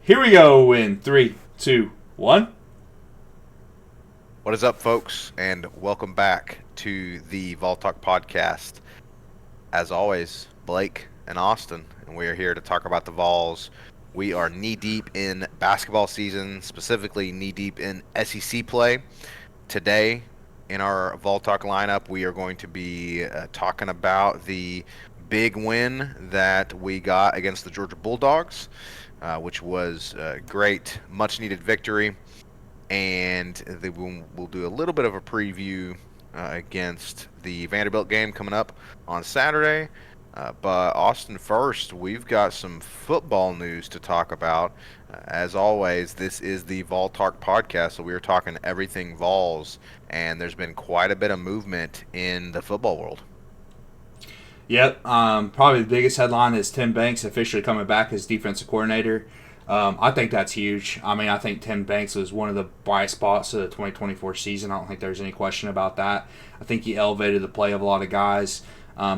Here we go in 3, 2, 1. What is up, folks, and welcome back to the Vol Talk podcast. As always, Blake and Austin, and we are here to talk about the Vols. We are knee-deep in basketball season, specifically knee-deep in SEC play. Today, in our Vol Talk lineup, we are going to be talking about the big win that we got against the Georgia Bulldogs, which was a great, much-needed victory. And we'll do a little bit of a preview against the Vanderbilt game coming up on Saturday. But Austin, first, we've got some football news to talk about. As always, this is the Vol Talk podcast, so we are talking everything Vols, and there's been quite a bit of movement in the football world. Yep, probably the biggest headline is Tim Banks officially coming back as defensive coordinator. I think that's huge. I mean, I think Tim Banks was one of the bright spots of the 2024 season. I don't think there's any question about that. I think he elevated the play of a lot of guys.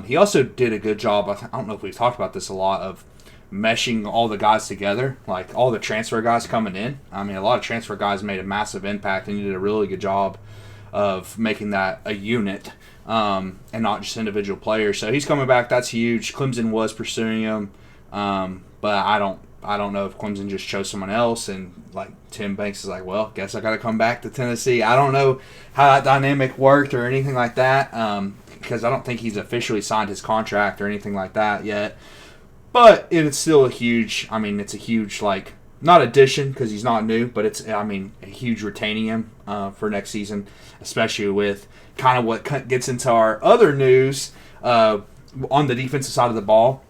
He also did a good job, I don't know if we've talked about this a lot, of meshing all the guys together, like all the transfer guys coming in. I mean, a lot of transfer guys made a massive impact, and he did a really good job of making that a unit and not just individual players. So he's coming back. That's huge. Clemson was pursuing him, but I don't know if Clemson just chose someone else, and like Tim Banks is like, well, guess I got to come back to Tennessee. I don't know how that dynamic worked or anything like that, because I don't think he's officially signed his contract or anything like that yet. But it's still it's a huge, like, not addition because he's not new, but it's, a huge retaining him for next season, especially with kind of what gets into our other news on the defensive side of the ball.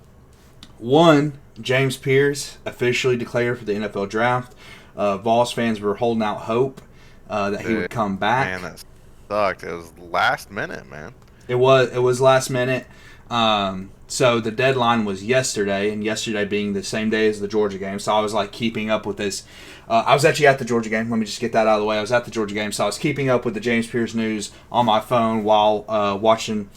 One, James Pierce officially declared for the NFL draft. Vols fans were holding out hope that he would come back. Man, that sucked. It was last minute, man. It was last minute. So the deadline was yesterday, and yesterday being the same day as the Georgia game. So I was like keeping up with this. I was actually at the Georgia game. Let me just get that out of the way. I was at the Georgia game, so I was keeping up with the James Pierce news on my phone while watching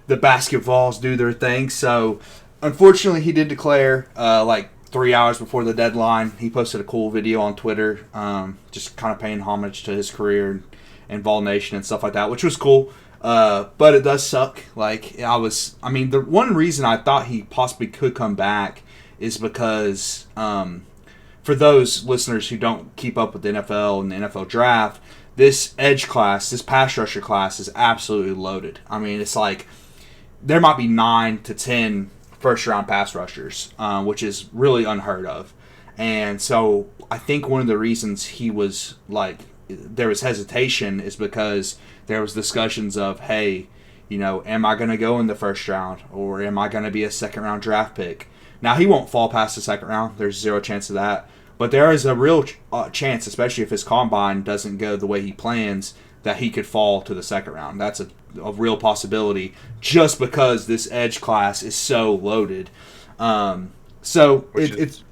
the basketballs do their thing. So unfortunately, he did declare like 3 hours before the deadline. He posted a cool video on Twitter, just kind of paying homage to his career and Vol Nation and stuff like that, which was cool. But it does suck. The one reason I thought he possibly could come back is because, for those listeners who don't keep up with the NFL and the NFL draft, this edge class, this pass rusher class is absolutely loaded. I mean, it's like there might be 9 to 10 first-round pass rushers, which is really unheard of. And so I think one of the reasons he was like, there was hesitation is because there was discussions of, hey, am I going to go in the first round or am I going to be a second-round draft pick? Now, he won't fall past the second round. There's zero chance of that. But there is a real chance, especially if his combine doesn't go the way he plans, that he could fall to the second round. That's a real possibility just because this edge class is so loaded. It's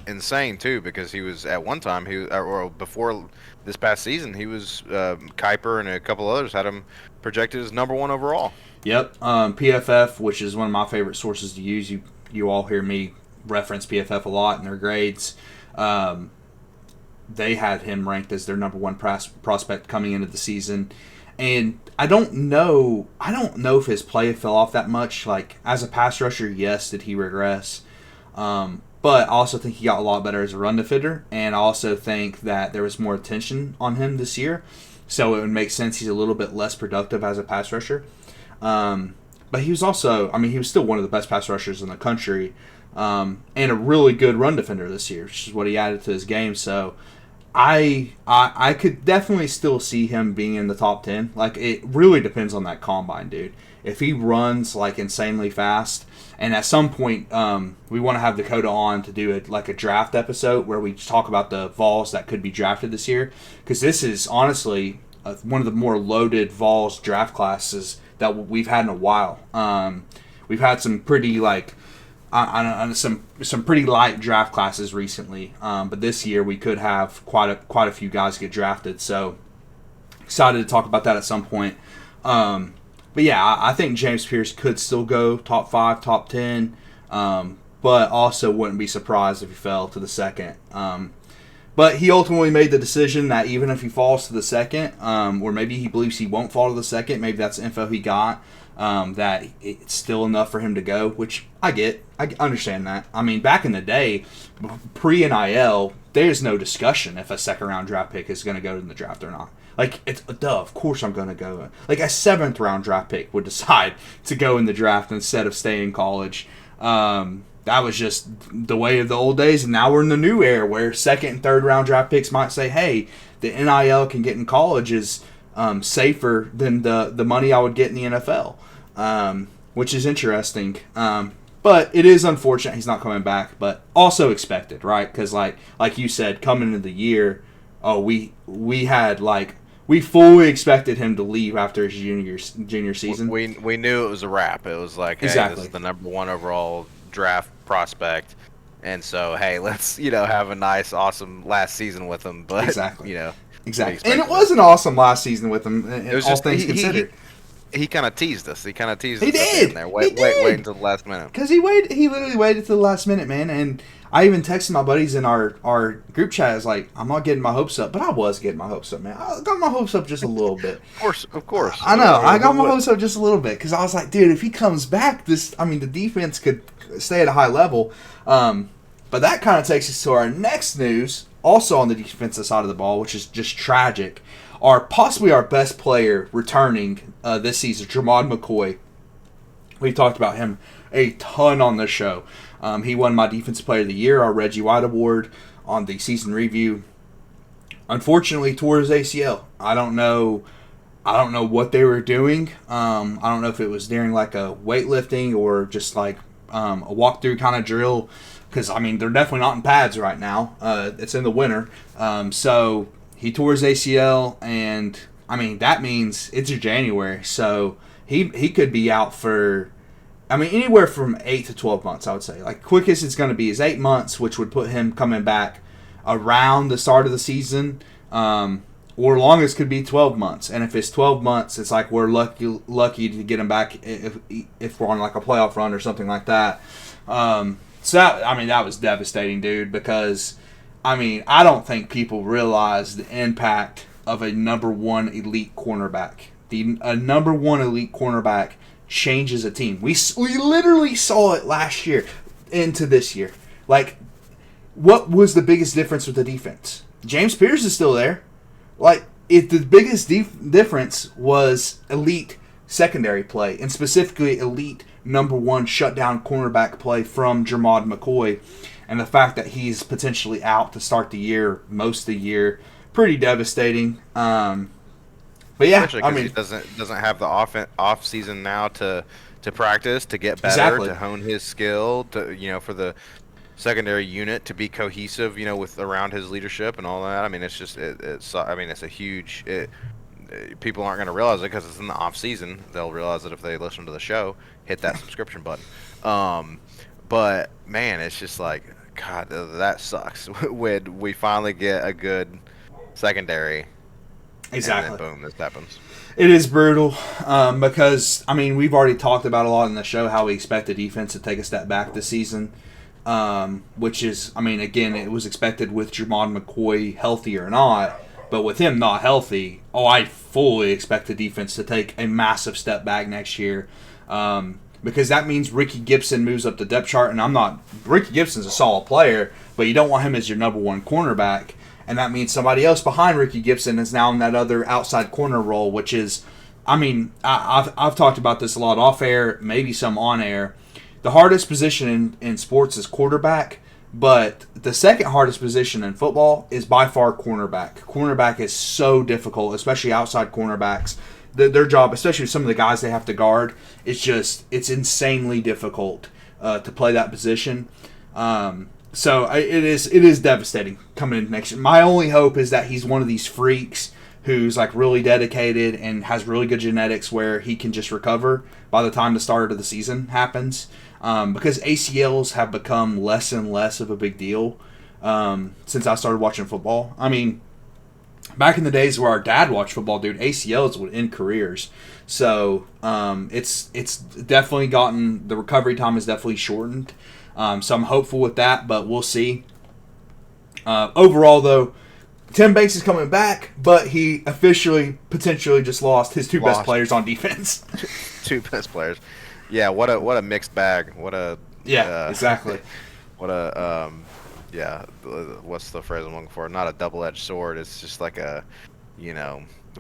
insane, too, because he was at one time, or before this past season, he was Kuiper and a couple others had him projected as number 1 overall. Yep. PFF, which is one of my favorite sources to use. You all hear me reference PFF a lot in their grades. They had him ranked as their number 1 prospect coming into the season. And I don't know if his play fell off that much. Like, as a pass rusher, yes, did he regress? But I also think he got a lot better as a run defender, and I also think that there was more attention on him this year, so it would make sense he's a little bit less productive as a pass rusher. But he was also, he was still one of the best pass rushers in the country, and a really good run defender this year, which is what he added to his game. So I could definitely still see him being in the top 10. Like, it really depends on that combine, dude. If he runs like insanely fast, and at some point we want to have Dakota on to do a draft episode where we talk about the Vols that could be drafted this year, because this is honestly one of the more loaded Vols draft classes that we've had in a while. We've had some pretty some pretty light draft classes recently, but this year we could have quite a few guys get drafted. So excited to talk about that at some point. But yeah, I think James Pierce could still go top 5, top 10. but also wouldn't be surprised if he fell to the second. But he ultimately made the decision that even if he falls to the second, or maybe he believes he won't fall to the second, maybe that's the info he got, that it's still enough for him to go, which I get. I understand that. I mean, back in the day, pre-NIL, there's no discussion if a second-round draft pick is going to go in the draft or not. Like, it's duh, of course I'm going to go. Like, a seventh-round draft pick would decide to go in the draft instead of stay in college. That was just the way of the old days, and now we're in the new era where second and third round draft picks might say, hey, the NIL can get in college is safer than the money I would get in the NFL, which is interesting. But it is unfortunate he's not coming back, but also expected, right? Because like you said, coming into the year, we fully expected him to leave after his junior season. We knew it was a wrap. It was like, hey, exactly. This is the number one overall draft prospect, and so hey, let's have a nice, awesome last season with him. But exactly, and it was an awesome last season with him. It was all just things considered. He kind of teased us. He did. There. Wait until the last minute. Because he literally waited to the last minute, man. And I even texted my buddies in our group chat. I was like, I'm not getting my hopes up, but I was getting my hopes up, man. I got my hopes up just a little bit. Of course. I know. I got my hopes up just a little bit because I was like, dude, if he comes back, the defense could stay at a high level. But that kind of takes us to our next news, also on the defensive side of the ball, which is just tragic. Possibly our best player returning this season, Jermod McCoy. We've talked about him a ton on this show. He won my Defensive Player of the Year, our Reggie White Award, on the season review. Unfortunately, tore his ACL. I don't know what they were doing. I don't know if it was during like a weightlifting or just like a walkthrough kind of drill. Because, I mean, they're definitely not in pads right now. It's in the winter. So he tore his ACL, and, I mean, that means it's January. So he could be out for, I mean, anywhere from 8 to 12 months, I would say. Like, quickest it's going to be is 8 months, which would put him coming back around the start of the season. Or longest could be 12 months. And if it's 12 months, it's like we're lucky to get him back if we're on, like, a playoff run or something like that. So, that was devastating, dude, because, I don't think people realize the impact of a number one elite cornerback. A number one elite cornerback changes a team. We literally saw it last year into this year. Like, what was the biggest difference with the defense? James Pierce is still there. Like, if the biggest difference was elite secondary play, and specifically elite number one shutdown cornerback play from Jermod McCoy, and the fact that he's potentially out to start the year, most of the year, pretty devastating. But yeah, especially because he doesn't have the off season now to practice, to get better, to hone his skill, to for the secondary unit to be cohesive, with around his leadership and all that. I mean, it's just it's a huge. People aren't going to realize it because it's in the off season. They'll realize it if they listen to the show. Hit that subscription button. But man, it's just like, God, that sucks. When we finally get a good secondary. Exactly. And then boom, this happens. It is brutal because, we've already talked about a lot in the show how we expect the defense to take a step back this season, which is, again, it was expected with Jermod McCoy healthy or not, but with him not healthy, I fully expect the defense to take a massive step back next year because that means Ricky Gibson moves up the depth chart, and Ricky Gibson's a solid player, but you don't want him as your number one cornerback. And that means somebody else behind Ricky Gibson is now in that other outside corner role, which is, I've talked about this a lot off air, maybe some on air. The hardest position in sports is quarterback, but the second hardest position in football is by far cornerback. Cornerback is so difficult, especially outside cornerbacks. Their job, especially some of the guys they have to guard, it's insanely difficult to play that position. So it is devastating coming into next year. My only hope is that he's one of these freaks who's like really dedicated and has really good genetics where he can just recover by the time the start of the season happens. Because ACLs have become less and less of a big deal since I started watching football. Back in the days where our dad watched football, dude, ACLs would end careers. So it's definitely gotten, the recovery time is definitely shortened. So I'm hopeful with that, but we'll see. Overall, though, Tim Banks is coming back, but he officially potentially just lost his two best players on defense. Two best players. Yeah, what a mixed bag. Exactly. What a what's the phrase I'm looking for? Not a double-edged sword. It's just like a,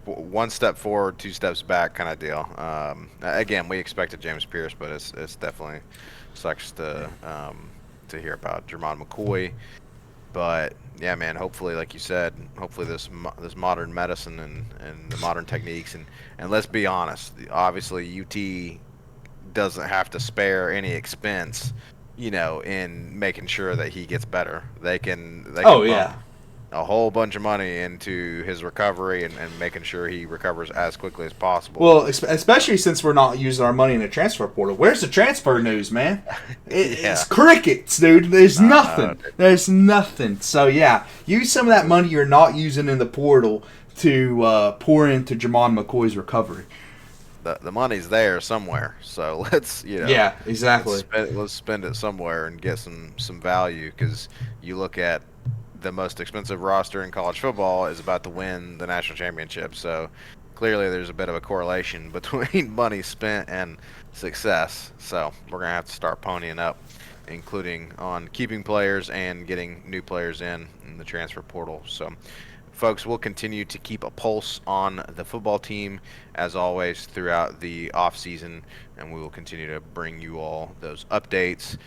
one step forward, two steps back kind of deal. Again, we expected James Pierce, but it's definitely sucks to hear about Jermon McCoy. But yeah, man. Hopefully, like you said, this modern medicine and the modern techniques and let's be honest. Obviously, UT doesn't have to spare any expense, in making sure that he gets better. They can pump a whole bunch of money into his recovery and making sure he recovers as quickly as possible. Well, especially since we're not using our money in the transfer portal. Where's the transfer news, man? It's crickets, dude. There's nothing. There's nothing. So, yeah, use some of that money you're not using in the portal to pour into Jermon McCoy's recovery. The money's there somewhere, so let's yeah, exactly. Let's spend it somewhere and get some value, because you look at the most expensive roster in college football is about to win the national championship. So clearly there's a bit of a correlation between money spent and success. So we're gonna have to start ponying up, including on keeping players and getting new players in the transfer portal. So folks, we'll continue to keep a pulse on the football team, as always, throughout the offseason, and we will continue to bring you all those updates.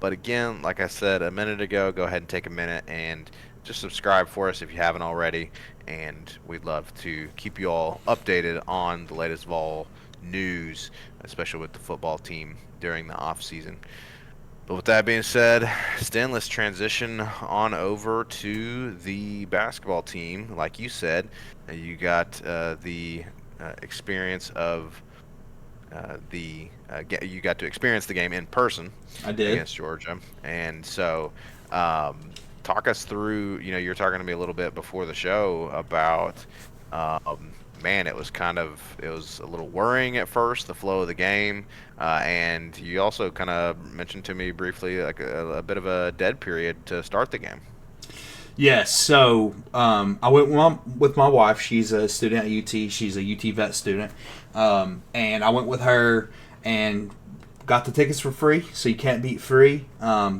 But again, like I said a minute ago, go ahead and take a minute and just subscribe for us if you haven't already, and we'd love to keep you all updated on the latest Vol news, especially with the football team during the offseason. But with that being said, Stan, let's transition on over to the basketball team. Like you said, you got the experience of you got to experience the game in person. I did. Against Georgia. And so talk us through, you're talking to me a little bit before the show about man, it was a little worrying at first, the flow of the game, and you also kind of mentioned to me briefly like a bit of a dead period to start the game. Yes, so I went with my wife. She's a student at UT. She's a UT vet student, and I went with her and got the tickets for free, so you can't beat free.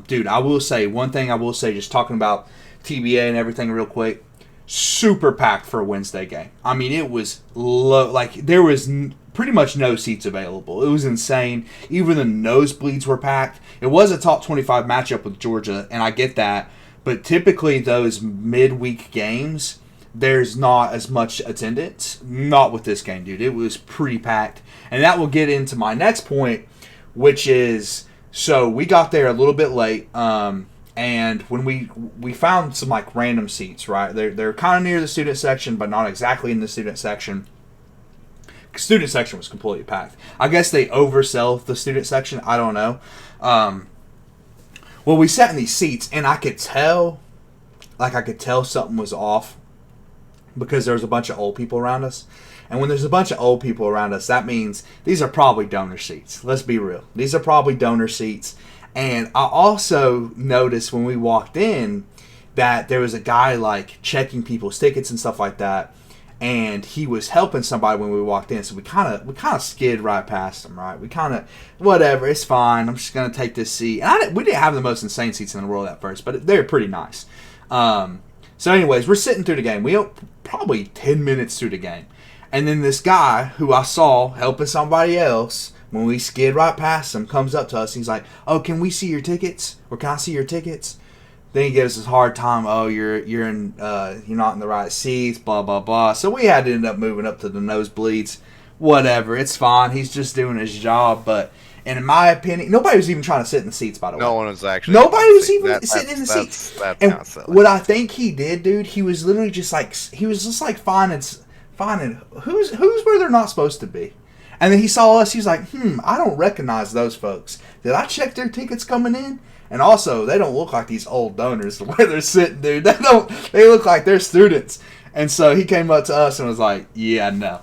Dude, I will say, one thing I will say, just talking about TBA and everything real quick, super packed for a Wednesday game. I mean, it was low. Like, there was pretty much no seats available. It was insane. Even the nosebleeds were packed. It was a top 25 matchup with Georgia, and I get that. But typically those midweek games, there's not as much attendance. Not with this game, dude. It was pretty packed. And that will get into my next point, which is, so we got there a little bit late, and when we found some like random seats, right? They're kind of near the student section, but not exactly in the student section. Student section was completely packed. I guess they oversell the student section. I don't know. Well, we sat in these seats, and I could tell something was off because there was a bunch of old people around us. And when there's a bunch of old people around us, that means these are probably donor seats. Let's be real. These are probably donor seats. And I also noticed when we walked in that there was a guy like checking people's tickets and stuff like that. And he was helping somebody when we walked in, so we kind of skid right past him, right? We kind of, whatever, it's fine. I'm just gonna take this seat. And we didn't have the most insane seats in the world at first, but they're pretty nice. So, anyways, we're sitting through the game. We probably 10 minutes through the game, and then this guy who I saw helping somebody else when we skid right past him comes up to us. And he's like, "Oh, can we see your tickets? Or can I see your tickets?" Then he gives us a hard time. "Oh, you're not in the right seats, blah blah blah." So we had to end up moving up to the nosebleeds. Whatever, it's fine. He's just doing his job. But in my opinion, nobody was even trying to sit in the seats. By the way, no one was actually. Nobody was even sitting in the seats. That's and kind of silly. what I think he did, dude, he was literally just like finding who's where they're not supposed to be. And then he saw us. He's like, I don't recognize those folks. Did I check their tickets coming in? And also, they don't look like these old donors the way they're sitting, dude. They look like they're students. And so he came up to us and was like, yeah, no.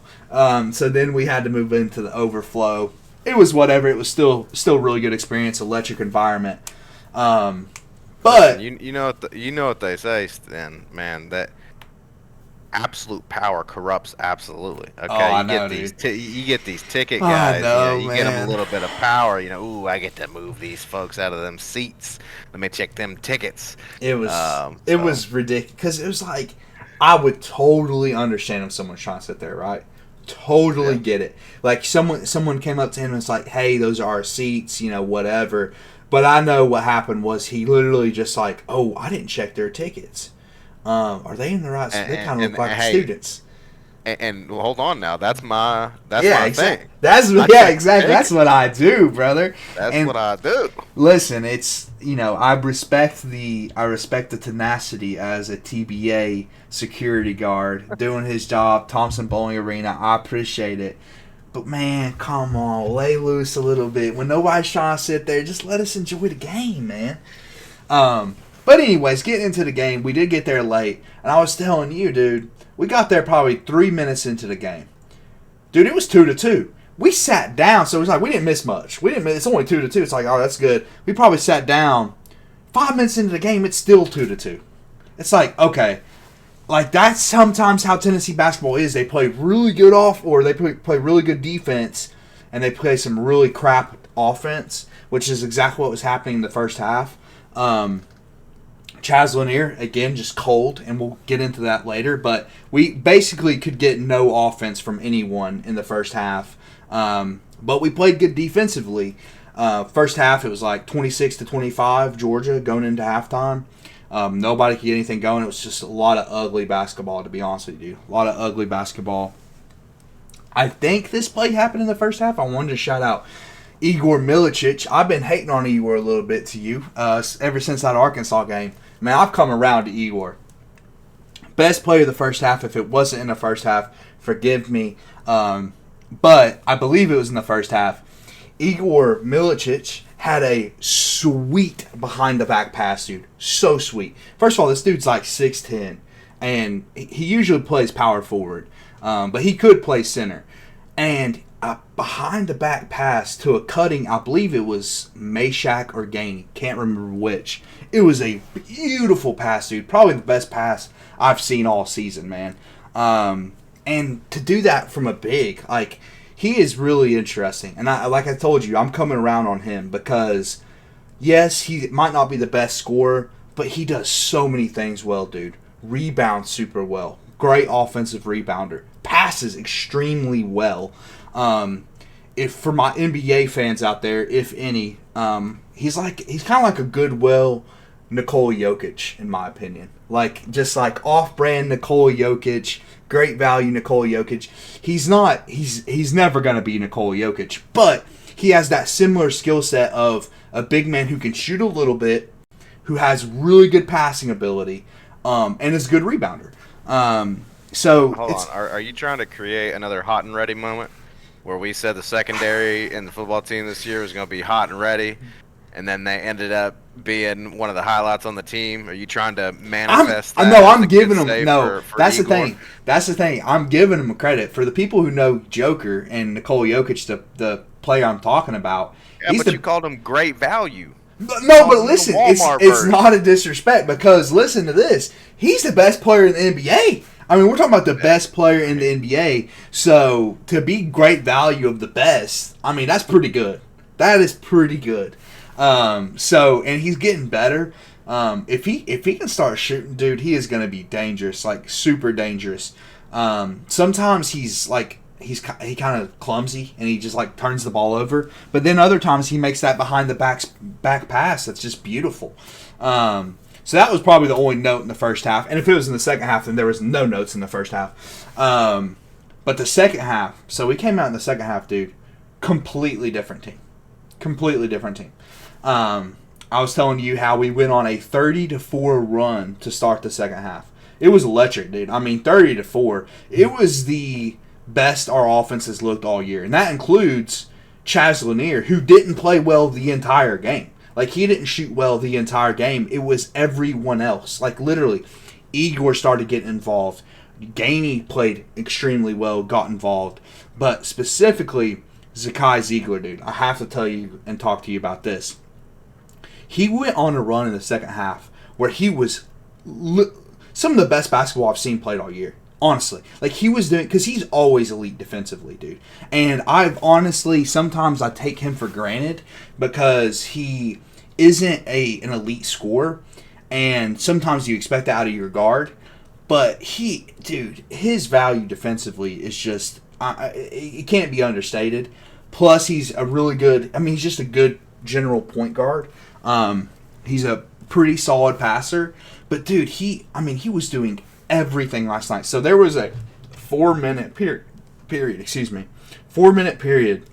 So then we had to move into the overflow. It was whatever. It was still really good experience, electric environment. But Listen, you know what they say, then, man. That absolute power corrupts absolutely. oh, Okay, I you get know, these dude. you get these ticket I guys. You know, know, you get them a man. little bit of power. You know, ooh, I get to move these folks out of them seats. Let me check them tickets. So It was ridiculous because it was like I would totally understand if someone's trying to sit there, right? Totally yeah, get it. Like someone came up to him and was like, "Hey, those are our seats," whatever. But I know what happened was he literally just like, "Oh, I didn't check their tickets. Are they in the right? They kind of look and like hey, students." and well, hold on now. That's Yeah, my exactly. thing. That's I yeah, check exactly. That's tickets. what I do, brother. That's what And I do. listen, it's I respect the tenacity as a TBA security guard doing his job, Thompson Bowling Arena. I appreciate it. But man, come on, lay loose a little bit. When nobody's trying to sit there, just let us enjoy the game, man. But anyways, getting into the game, we did get there late, and I was telling you, dude, we got there probably 3 minutes into the game. Dude, it was 2-2. We sat down, so it was like we didn't miss much. We didn't miss. It's only 2-2. It's like, oh, that's good. We probably sat down. 5 minutes into the game, it's still 2-2. It's like, okay, like that's sometimes how Tennessee basketball is. They play really good or they play really good defense, and they play some really crap offense, which is exactly what was happening in the first half. Chaz Lanier, again, just cold, and we'll get into that later. But we basically could get no offense from anyone in the first half. But we played good defensively. First half, it was like 26-25, Georgia going into halftime. Nobody could get anything going. It was just a lot of ugly basketball, to be honest with you. A lot of ugly basketball. I think this play happened in the first half. I wanted to shout out Igor Milicic. I've been hating on Igor a little bit to you ever since that Arkansas game. Man, I've come around to Igor. Best player of the first half. If it wasn't in the first half, forgive me. But I believe it was in the first half. Igor Milicic had a sweet behind-the-back pass, dude. So sweet. First of all, this dude's like 6'10", and he usually plays power forward. But he could play center. And a behind-the-back pass to a cutting, I believe it was Meshack or Gainey. Can't remember which. It was a beautiful pass, dude. Probably the best pass I've seen all season, man. And to do that from a big, like, he is really interesting. And like I told you, I'm coming around on him because, yes, he might not be the best scorer, but he does so many things well, dude. Rebounds super well. Great offensive rebounder. Passes extremely well. If for my NBA fans out there, if any, he's kind of like a Goodwill Nikola Jokic, in my opinion. Just like off-brand Nikola Jokic, great value Nikola Jokic. He's never going to be Nikola Jokic, but he has that similar skill set of a big man who can shoot a little bit, who has really good passing ability, and is a good rebounder. So Hold on. Are you trying to create another hot and ready moment where we said the secondary in the football team this year was going to be hot and ready, and then they ended up being one of the highlights on the team? Are you trying to manifest that? No, as I'm a giving good them save no. for That's Igor? the thing. That's the thing. I'm giving them credit for the people who know Joker and Nikola Jokic, the player I'm talking about. Yeah, but you called him great value. No, but listen, the it's Walmart not a disrespect because listen to this. He's the best player in the NBA. I mean, we're talking about the best player in the NBA. So to be great value of the best, I mean, that's pretty good. That is pretty good. And he's getting better. If he can start shooting, dude, he is going to be dangerous, like super dangerous. Sometimes he kind of clumsy and he just like turns the ball over, but then other times he makes that behind the back pass that's just beautiful. So that was probably the only note in the first half, and if it was in the second half, then there was no notes in the first half. But the second half, so we came out in the second half, dude, completely different team. I was telling you how we went on a 30-4 run to start the second half. It was electric, dude. I mean, 30-4. It was the best our offense has looked all year, and that includes Chaz Lanier, who didn't play well the entire game. Like, he didn't shoot well the entire game. It was everyone else. Like, literally, Igor started getting involved. Gainey played extremely well, got involved. But specifically, Zakai Ziegler, dude, I have to tell you and talk to you about this. He went on a run in the second half where he was some of the best basketball I've seen played all year. Honestly, like he was doing, because he's always elite defensively, dude. And sometimes I take him for granted because he isn't an elite scorer, and sometimes you expect that out of your guard. But his value defensively is just, it can't be understated. Plus, he's a really good, he's just a good general point guard. He's a pretty solid passer. But, dude, he was doing everything last night. So there was a 4-minute period. 4-minute period.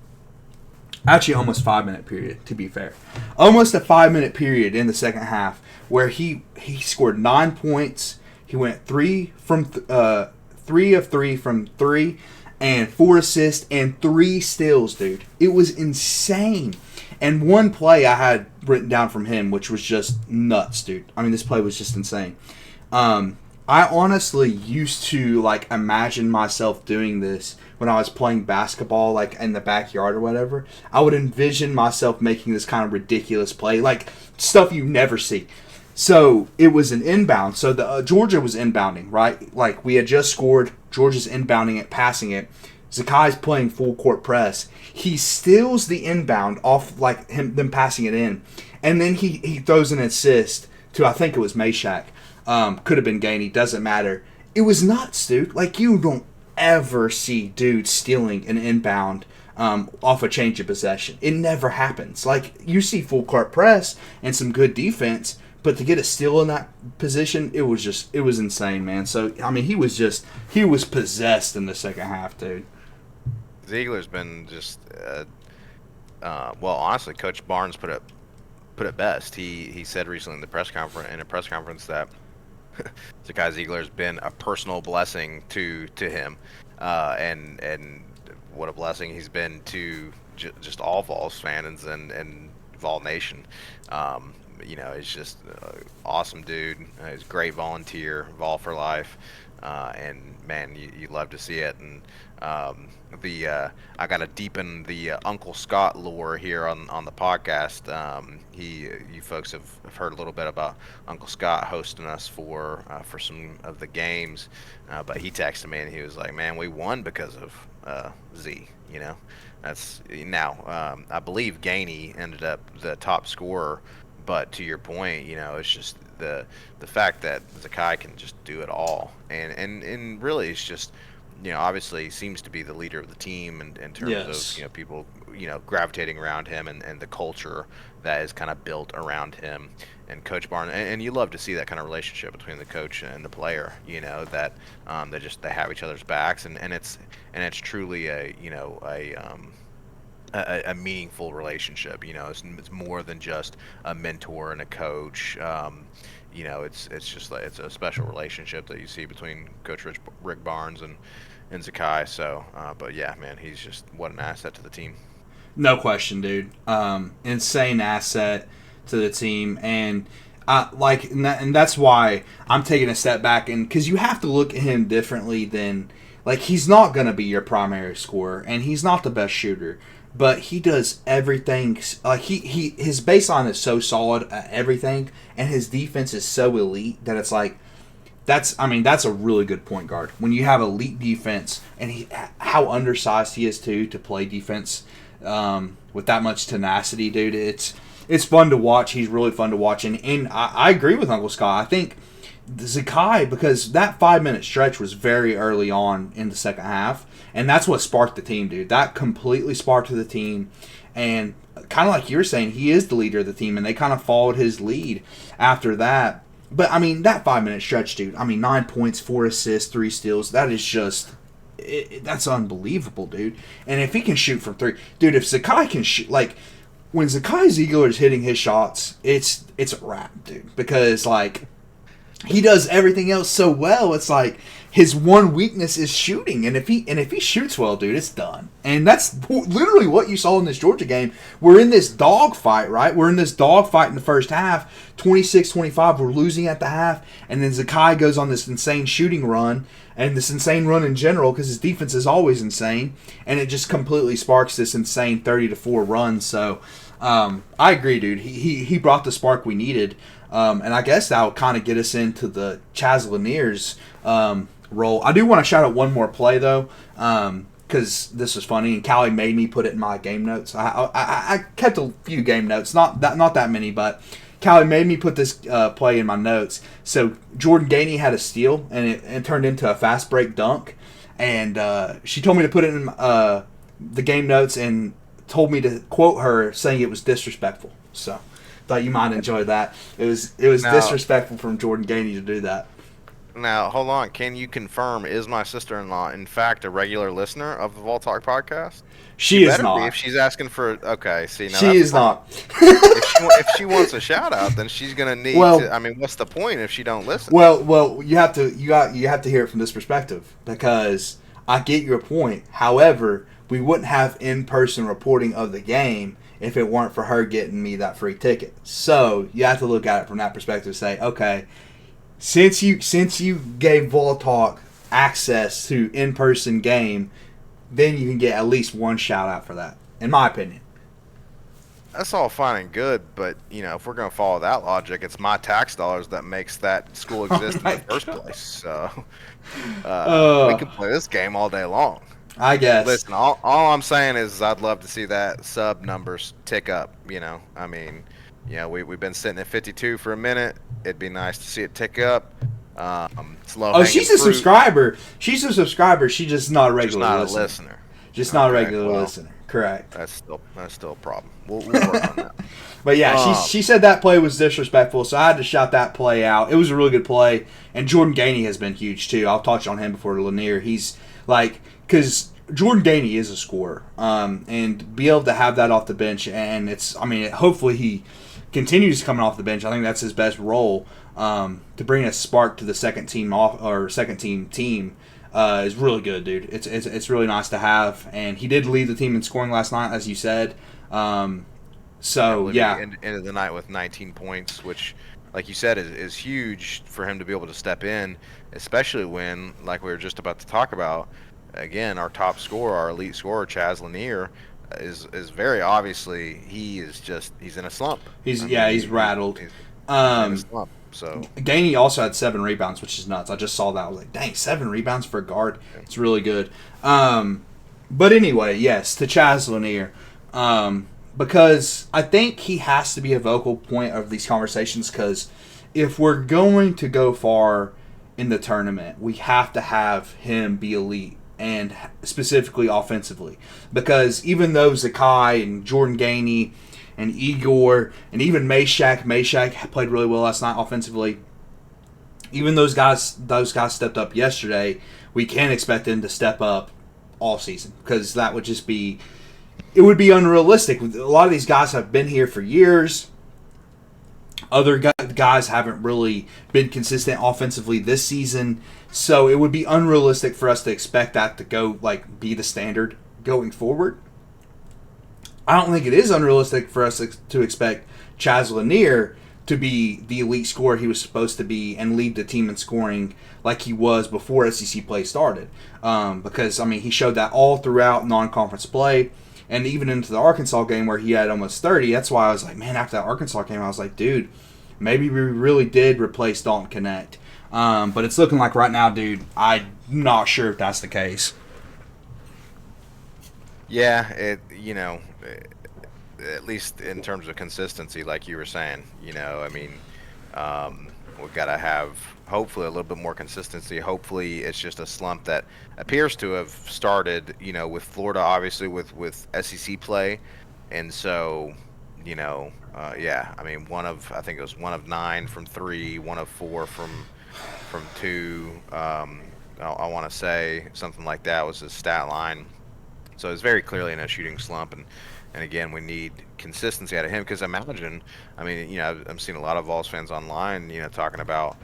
Actually, almost 5-minute period, to be fair. Almost a 5-minute period in the second half where he scored 9 points. He went 3 of 3 from 3 and 4 assists and 3 steals, dude. It was insane. And one play I had written down from him, which was just nuts, dude. This play was just insane. I honestly used to imagine myself doing this when I was playing basketball, in the backyard or whatever. I would envision myself making this kind of ridiculous play, stuff you never see. So it was an inbound. So the Georgia was inbounding, right? We had just scored. Georgia's inbounding it, passing it. Zakai's playing full court press. He steals the inbound off them passing it in, and then he throws an assist to, I think it was Meshack. Could have been Gainey, doesn't matter. It was nuts, dude. You don't ever see dudes stealing an inbound off a change of possession. It never happens. You see full court press and some good defense, but to get a steal in that position, it was insane, man. So he was possessed in the second half, dude. Ziegler's been just honestly, Coach Barnes put it best. He said recently in a press conference that Zakai Ziegler's been a personal blessing to him, and what a blessing he's been to just all Vols fans and Vol Nation. He's just an awesome dude. He's a great volunteer, Vol for life, and man, you love to see it. And I got to deepen the Uncle Scott lore here on the podcast. You folks have heard a little bit about Uncle Scott hosting us for some of the games, but he texted me and he was like, "Man, we won because of Z." That's now. I believe Gainey ended up the top scorer, but to your point, it's just the fact that Zakai can just do it all, and really it's just. Obviously seems to be the leader of the team in terms of people gravitating around him and the culture that is kind of built around him and Coach Barnes, and you love to see that kind of relationship between the coach and the player. That they have each other's backs, and it's truly a meaningful relationship. It's more than just a mentor and a coach. It's just it's a special relationship that you see between Coach Rick Barnes and Zakai. So, but yeah, man, he's just what an asset to the team. No question, dude. Insane asset to the team, and and that's why I'm taking a step back, and because you have to look at him differently than he's not gonna be your primary scorer, and he's not the best shooter. But he does everything. His baseline is so solid at everything, and his defense is so elite that it's that's a really good point guard. When you have elite defense, and how undersized he is to play defense with that much tenacity, dude. It's fun to watch. He's really fun to watch, and I agree with Uncle Scott. I think Zakai, because that 5-minute stretch was very early on in the second half, and that's what sparked the team, dude. That completely sparked the team, and kind of like you were saying, he is the leader of the team, and they kind of followed his lead after that. But, that 5-minute stretch, dude, 9 points, 4 assists, 3 steals, that is just, that's unbelievable, dude. And if he can shoot from 3, dude, if Zakai can shoot, when Zakai Ziegler is hitting his shots, it's a wrap, dude, because, he does everything else so well. It's his one weakness is shooting, and if he shoots well, dude, it's done. And that's literally what you saw in this Georgia game. We're in this dogfight, right? We're in this dogfight in the first half, 26-25. We're losing at the half, and then Zakai goes on this insane shooting run, and this insane run in general, because his defense is always insane, and it just completely sparks this insane 30-4 run. So, I agree, dude. He brought the spark we needed, and I guess that'll kind of get us into the Chaz Lanier's role. I do want to shout out one more play though, because this was funny, and Callie made me put it in my game notes. I kept a few game notes, not that many, but Callie made me put this play in my notes. So Jordan Gainey had a steal, and it turned into a fast break dunk, and she told me to put it in the game notes and told me to quote her saying it was disrespectful. So thought you might enjoy that. It was disrespectful from Jordan Gainey to do that. Now, hold on. Can you confirm, is my sister-in-law, in fact, a regular listener of the Vol Talk podcast? She is not. If she's asking for, okay, see, now she is not. if she wants a shout out, then she's gonna need to. I mean, what's the point if she don't listen? Well, you have to hear it from this perspective, because I get your point. However, we wouldn't have in-person reporting of the game if it weren't for her getting me that free ticket. So you have to look at it from that perspective and say, okay, since you gave Vol Talk access to in-person game, then you can get at least one shout out for that, in my opinion. That's all fine and good, but if we're gonna follow that logic, it's my tax dollars that makes that school exist in the first place. So we can play this game all day long. I guess. Listen, all I'm saying is I'd love to see that sub numbers tick up. I mean, we've been sitting at 52 for a minute. It'd be nice to see it tick up. She's a subscriber. She's a subscriber. She's just not a regular listener. Just not a regular listener. Correct. That's still a problem. We'll work on that. But yeah, she said that play was disrespectful, so I had to shout that play out. It was a really good play, and Jordan Gainey has been huge too. I'll touch on him before Lanier. He's because Jordan Gainey is a scorer, and be able to have that off the bench, and hopefully he continues coming off the bench. I think that's his best role, to bring a spark to the second team team is really good, dude. It's really nice to have, and he did lead the team in scoring last night, as you said. Ended the night with 19 points, which, like you said, is huge for him to be able to step in, especially when, like we were just about to talk about, again, our top scorer, our elite scorer, Chaz Lanier, is very obviously he's in a slump. He's rattled. He's in a slump. So Gainey also had 7 rebounds, which is nuts. I just saw that. I was like, dang, 7 rebounds for a guard. It's really good. But anyway, yes, to Chaz Lanier. Because I think he has to be a vocal point of these conversations, because if we're going to go far in the tournament, we have to have him be elite, and specifically offensively. Because even though Zakai and Jordan Gainey and Igor and even Meshack played really well last night offensively, even those guys stepped up yesterday, we can't expect them to step up all season, because that would just be... It would be unrealistic. A lot of these guys have been here for years. Other guys haven't really been consistent offensively this season. So it would be unrealistic for us to expect that to go be the standard going forward. I don't think it is unrealistic for us to expect Chaz Lanier to be the elite scorer he was supposed to be and lead the team in scoring like he was before SEC play started. Because, he showed that all throughout non-conference play. And even into the Arkansas game where he had almost 30, that's why I was like, man, after that Arkansas game, I was like, dude, maybe we really did replace Dalton Connect. But it's looking like right now, dude, I'm not sure if that's the case. Yeah, at least in terms of consistency, like you were saying, we've got to have hopefully a little bit more consistency. Hopefully it's just a slump that appears to have started, with Florida, obviously with SEC play. And so, I think it was 1 of 9 from 3, 1 of 4 from 2. I want to say something like that was his stat line. So it's very clearly in a shooting slump, and again, we need consistency out of him, because I'm seeing a lot of Vols fans online, talking about,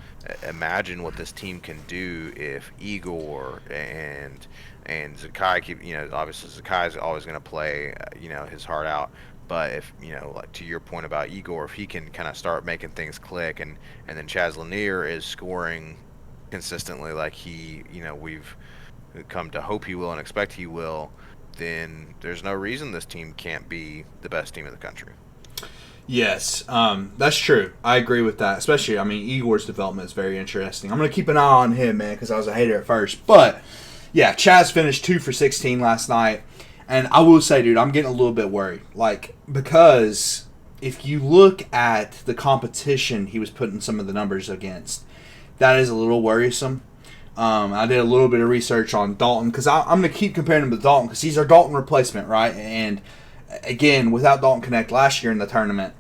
imagine what this team can do if Igor and Zakai keep, obviously Zakai is always going to play, his heart out. But if, like to your point about Igor, if he can kind of start making things click, and then Chaz Lanier is scoring consistently like we've come to hope he will and expect he will, then there's no reason this team can't be the best team in the country. Yes, that's true. I agree with that. Especially, I mean, Igor's development is very interesting. I'm going to keep an eye on him, man, because I was a hater at first. But, yeah, Chaz finished 2 for 16 last night. And I will say, dude, I'm getting a little bit worried. Like, because if you look at the competition he was putting some of the numbers against, that is a little worrisome. I did a little bit of research on Dalton because I'm going to keep comparing him to Dalton because he's our Dalton replacement, right? And, again, without Dalton Connect last year in the tournament,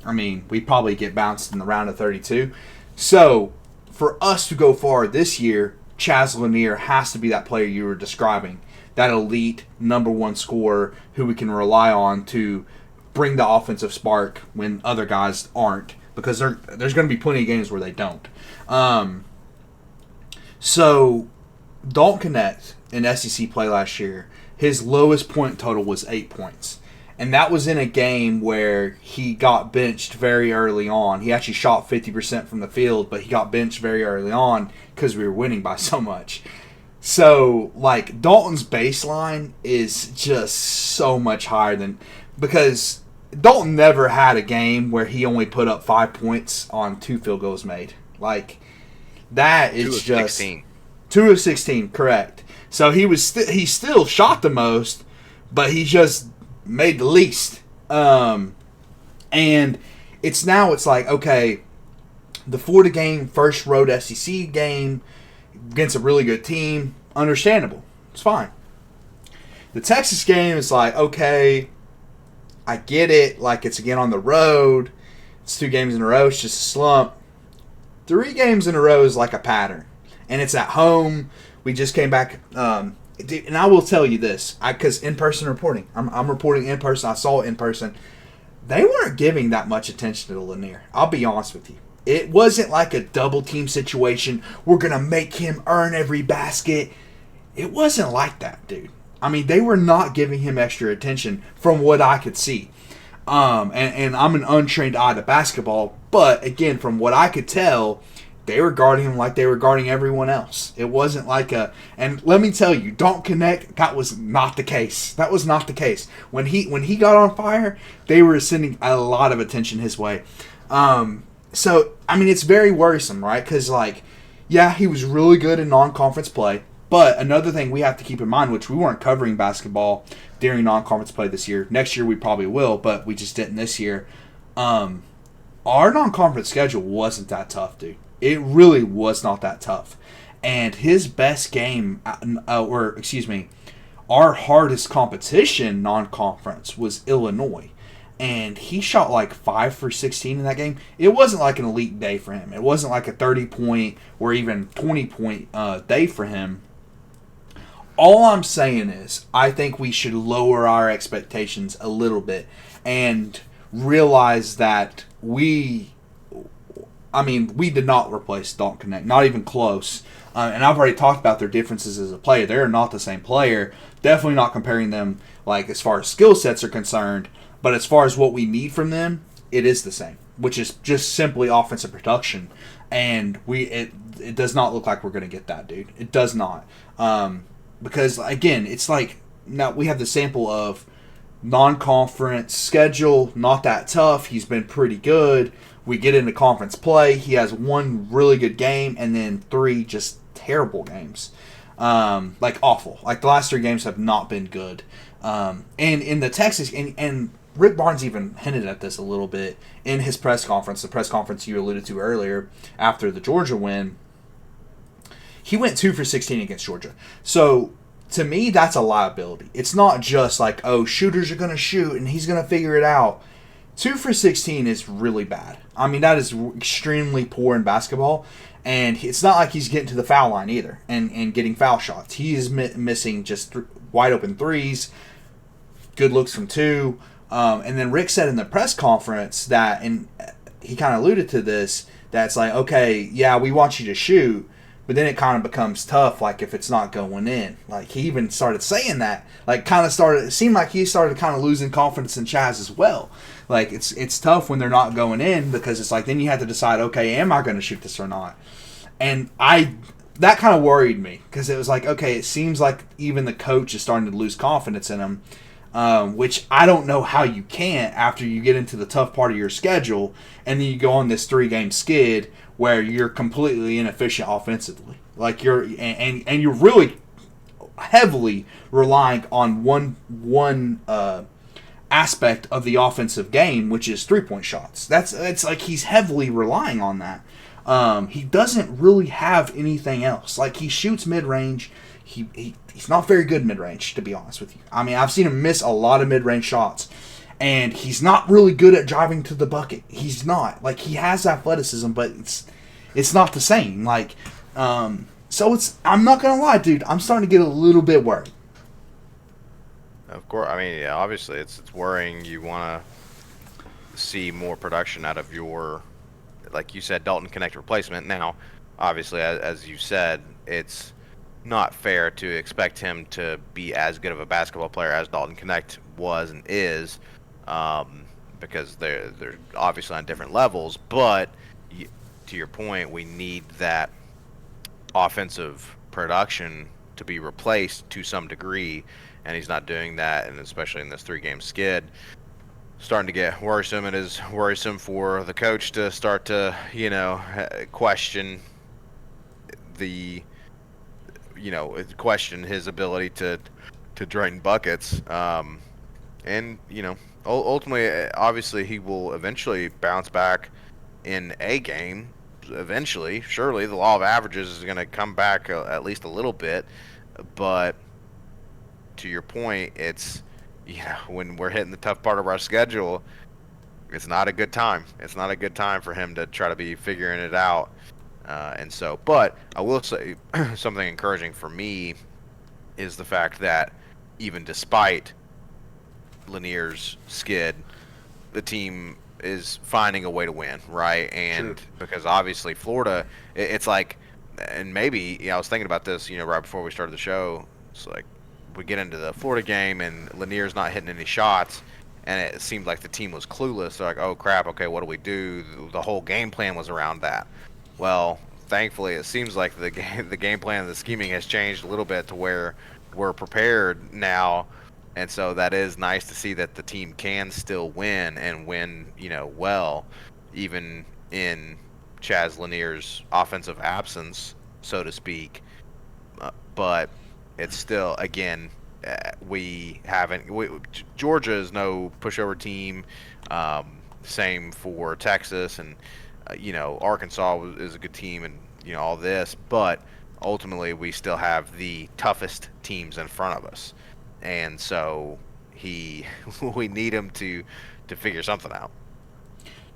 I mean, we probably get bounced in the round of 32. So, for us to go far this year, Chaz Lanier has to be that player you were describing. That elite number one scorer who we can rely on to bring the offensive spark when other guys aren't. Because there's going to be plenty of games where they don't. So, Dalton Connect in SEC play last year, his lowest point total was 8 points. And that was in a game where he got benched very early on. He actually shot 50% from the field, but he got benched very early on because we were winning by so much. So, like, Dalton's baseline is just so much higher than... Because Dalton never had a game where he only put up 5 points on 2 field goals made. Like, that is just... 16. 2 of 16, correct. So he still shot the most, but he just made the least. And it's like, okay, the Florida game, first road SEC game against a really good team, understandable. It's fine. The Texas game is like, okay, I get it. Like, it's again on the road. It's 2 games in a row. It's just a slump. 3 games in a row is like a pattern. And it's at home. We just came back. And I will tell you this, because in-person reporting. I'm reporting in person. I saw it in person. They weren't giving that much attention to Lanier. I'll be honest with you. It wasn't like a double-team situation. We're going to make him earn every basket. It wasn't like that, dude. I mean, they were not giving him extra attention from what I could see. And I'm an untrained eye to basketball. But, again, from what I could tell, they were guarding him like they were guarding everyone else. It wasn't like a... And let me tell you, Don't Connect, that was not the case. That was not the case. When he got on fire, they were sending a lot of attention his way. So, I mean, it's very worrisome, right? Because, like, yeah, he was really good in non-conference play. But another thing we have to keep in mind, which we weren't covering basketball during non-conference play this year. Next year we probably will, but we just didn't this year. Our non-conference schedule wasn't that tough, dude. It really was not that tough. And his best game, our hardest competition non-conference was Illinois. And he shot like 5 for 16 in that game. It wasn't like an elite day for him. It wasn't like a 30-point or even 20-point day for him. All I'm saying is I think we should lower our expectations a little bit and realize that we did not replace Dalton Connect, not even close. And I've already talked about their differences as a player. They're not the same player. Definitely not comparing them like as far as skill sets are concerned. But as far as what we need from them, it is the same, which is just simply offensive production. And it does not look like we're going to get that, dude. It does not. Because, again, it's like now we have the sample of non-conference schedule, not that tough. He's been pretty good. We get into conference play. He has 1 really good game and then 3 just terrible games. Like awful. Like the last 3 games have not been good. And in the Texas, and Rick Barnes even hinted at this a little bit in his press conference, the press conference you alluded to earlier after the Georgia win. He went 2 for 16 against Georgia. So, to me, that's a liability. It's not just like, oh, shooters are going to shoot and he's going to figure it out. 2 for 16 is really bad. I mean, that is extremely poor in basketball. And it's not like he's getting to the foul line either and getting foul shots. He is missing just wide open threes, good looks from 2. And then Rick said in the press conference that, and he kind of alluded to this, that's like, okay, yeah, we want you to shoot. But then it kind of becomes tough, like, if it's not going in. Like, he even started saying that. Like, it seemed like he started kind of losing confidence in Chaz as well. Like, it's tough when they're not going in because it's like, then you have to decide, okay, am I going to shoot this or not? And that kind of worried me because it was like, okay, it seems like even the coach is starting to lose confidence in him, which I don't know how you can't after you get into the tough part of your schedule and then you go on this 3-game skid where you're completely inefficient offensively. Like and you're really heavily relying on one aspect of the offensive game, which is 3-point shots. It's like he's heavily relying on that. He doesn't really have anything else. Like, he shoots mid-range. He's not very good mid-range, to be honest with you. I mean, I've seen him miss a lot of mid-range shots, and he's not really good at driving to the bucket. He's not. Like, he has athleticism, but it's not the same. Like, so I'm not going to lie, dude. I'm starting to get a little bit worried. Of course. I mean, yeah, obviously, it's worrying. You want to see more production out of your, like you said, Dalton Connect replacement. Now, obviously, as you said, it's not fair to expect him to be as good of a basketball player as Dalton Connect was and is, because they're obviously on different levels. But to your point, we need that offensive production to be replaced to some degree, and he's not doing that, and especially in this 3-game skid. Starting to get worrisome. It is worrisome for the coach to start to, question question his ability to drain buckets. And, ultimately, obviously, he will eventually bounce back in a game. Eventually, surely, the law of averages is going to come back at least a little bit. But to your point, it's, when we're hitting the tough part of our schedule, it's not a good time. It's not a good time for him to try to be figuring it out. But I will say something encouraging for me is the fact that even despite Lanier's skid, the team is finding a way to win, right? And because obviously Florida, it's like, and maybe, I was thinking about this, right before we started the show. It's like, we get into the Florida game and Lanier's not hitting any shots, and it seemed like the team was clueless. They're like, oh crap, okay, what do we do? The whole game plan was around that. Well, thankfully, it seems like the game plan and the scheming has changed a little bit to where we're prepared now, and so that is nice to see that the team can still win and win, well, even in Chaz Lanier's offensive absence, so to speak. But it's still, again, Georgia is no pushover team. Same for Texas, and Arkansas is a good team, and all this. But ultimately, we still have the toughest teams in front of us, and so we need him to figure something out.